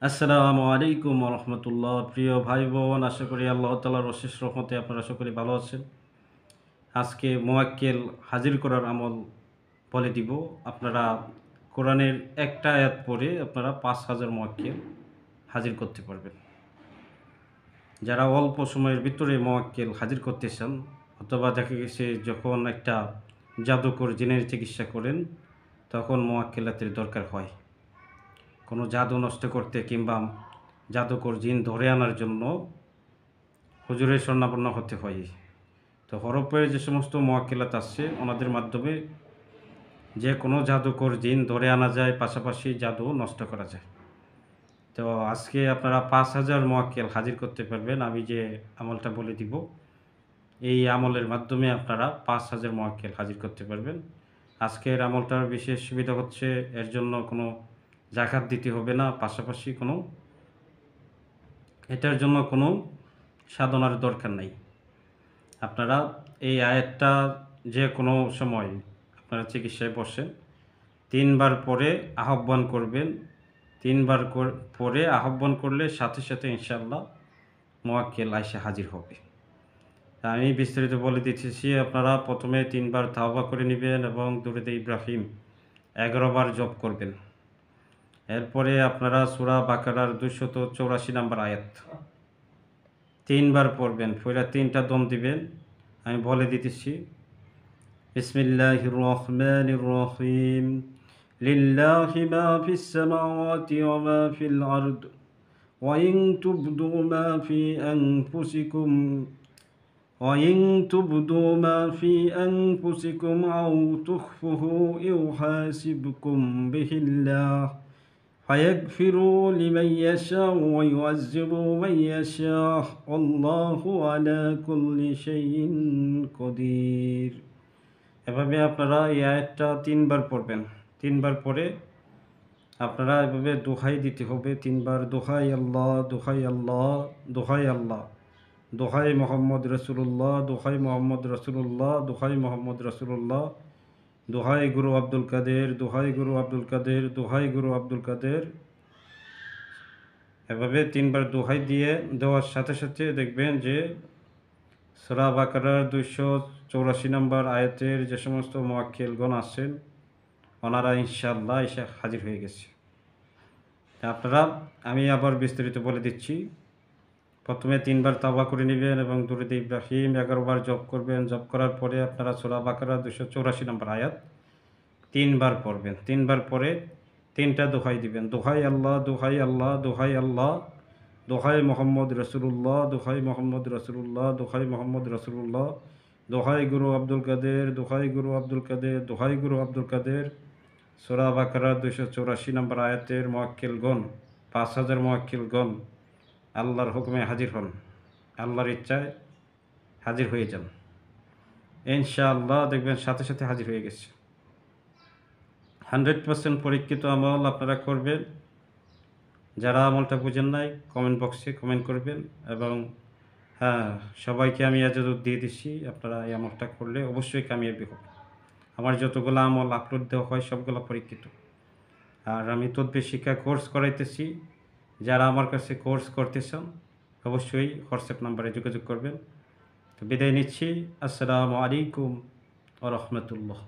আসসালামু আলাইকুম রহমতুল্লাহ। প্রিয় ভাই বোন, আশা করি আল্লাহ তাআলার অশেষ রহমতে আপনারা সকলে ভালো আছেন। আজকে মোয়াক্কেল হাজির করার আমল বলে দিব। আপনারা কোরআনের একটা আয়াত পড়ে আপনারা ৫,০০০ মোয়াক্কেল হাজির করতে পারবেন। যারা অল্প সময়ের ভিতরে মোয়াক্কেল হাজির করতে চান, অথবা দেখা গেছে যখন একটা জাদুকর জিনের চিকিৎসা করেন তখন মোয়াক্কেলাতের দরকার হয়, কোনো জাদু নষ্ট করতে কিংবা জাদুকর জিন ধরে আনার জন্য হুজুরের শরণাপন্ন হতে হয়। তো হরপ্পের যে সমস্ত মোয়াক্কেলাত আছে ওনাদের মাধ্যমে যে কোনো জাদুকর জিন ধরে আনা যায়, পাশাপাশি জাদু নষ্ট করা যায়। তো আজকে আপনারা ৫,০০০ মোয়াক্কেল হাজির করতে পারবেন। আমি যে আমলটা বলে দিব, এই আমলের মাধ্যমে আপনারা ৫,০০০ মোয়াক্কেল হাজির করতে পারবেন। আজকের আমলটার বিশেষ সুবিধা হচ্ছে এর জন্য কোনো জাকাত দিতে হবে না, পাশাপাশি এটার জন্য কোনো সাধনার দরকার নাই। আপনারা এই আয়াতটা যে কোনো সময় আপনারা চিকিৎসায় বসেন ৩ বার পরে আহ্বান করবেন। ৩ বার পরে আহ্বান করলে সাথে সাথে ইনশাআল্লাহ মোয়াক্কেল আইসা হাজির হবে। আমি বিস্তারিত বলে দিতেছি। আপনারা প্রথমে ৩ বার তাওবা করে নেবেন এবং দুরূদে ইব্রাহিম ১১ বার জপ করবেন। এরপরে আপনারা সূরা বাকারার ২৮৪ নম্বর আয়াত ৩ বার পড়বেন, পড়ে ৩টা দম দিবেন। আমি বলে দিতেছি। বিসমিল্লাহির রহমানির রহিম। লিল্লাহি মা ফিস সামাওয়াতি ওয়া মা ফিল আরদ ওয়া ইন তুবদু মা ফি আনফুসিকুম আও তুখফুহু ইউহাসিবকুম বিহিল্লাহ ফায়াগফিরু লিমান ইয়াশাউ ওয়া ইউআযযিবু মান ইয়াশাউ আল্লাহু আলা কুল্লি শাইইন কদির। এভাবে আপনারা এই আয়াতটা ৩ বার পড়বেন। ৩ বার পরে আপনারা এভাবে দোহাই দিতে হবে ৩ বার। দোহাই আল্লাহ, দোহাই আল্লাহ, দোহাই আল্লাহ, দোহাই মোহাম্মদ রসুল্লাহ, দোহাই মোহাম্মদ রসুল্লাহ, দোহাই মোহাম্মদ রসুল্লাহ, দোহাই গুরু আব্দুল কাদের, দোহাই গুরু আব্দুল কাদের, দোহাই গুরু আব্দুল কাদের। এভাবে ৩ বার দোহাই দিয়ে দেওয়ার সাথে সাথে দেখবেন যে সূরা বাকারার ২৮৪ নম্বর আয়াতের যে সমস্ত মোয়াক্কেলগণ আছেন ওনারা ইনশাআল্লাহ এসে হাজির হয়ে গেছে। আপনারা আমি আবার বিস্তারিত বলে দিচ্ছি। প্রথমে ৩ বার তাওবা করে নেবেন এবং দুরূদে ইব্রাহিম ১১ বার জপ করবেন। জপ করার পরে আপনারা সূরা বাকারার ২৮৪ নম্বর আয়াত ৩ বার পড়বেন। ৩ বার পরে ৩টা দোহাই দিবেন। দোহাই আল্লাহ, দোহাই আল্লাহ, দোহাই আল্লাহ, দোহাই মোহাম্মদ রসুল্লাহ, দোহাই মোহাম্মদ রসুল্লাহ, দোহাই মোহাম্মদ রসুল্লাহ, দোহাই গুরু আব্দুল কাদের, দোহাই গুরু আব্দুল কাদের, দোহাই গুরু আব্দুল কাদের। সূরা বাকারার ২৮৪ নম্বর আয়াতের মোয়াক্কেলগণ ৫,০০০ মোয়াক্কেলগণ আল্লাহর হুকুমে হাজির হন, আল্লাহর ইচ্ছায় হাজির হয়ে যান। ইনশাআল্লাহ দেখবেন সাথে সাথে হাজির হয়ে গেছে। 100% পরীক্ষিত আমল আপনারা করবেন। যারা আমলটা বুঝেন নাই কমেন্ট বক্সে কমেন্ট করবেন। এবং হ্যাঁ, সবাইকে আমি ইজাজত দিয়ে দিচ্ছি, আপনারা এই আমলটা করলে অবশ্যই কামিয়াবি হবে। আমার যতগুলো আমল আপলোড দেওয়া হয় সবগুলো পরীক্ষিত। আর আমি তদবির শিক্ষা কোর্স করাইতেছি। যারা আমার কাছে কোর্স করতে চান অবশ্যই হোয়াটসঅ্যাপ নাম্বারে যোগাযোগ করবেন। তো বিদায় নিচ্ছি। আসসালামু আলাইকুম ওয়া রাহমাতুল্লাহ।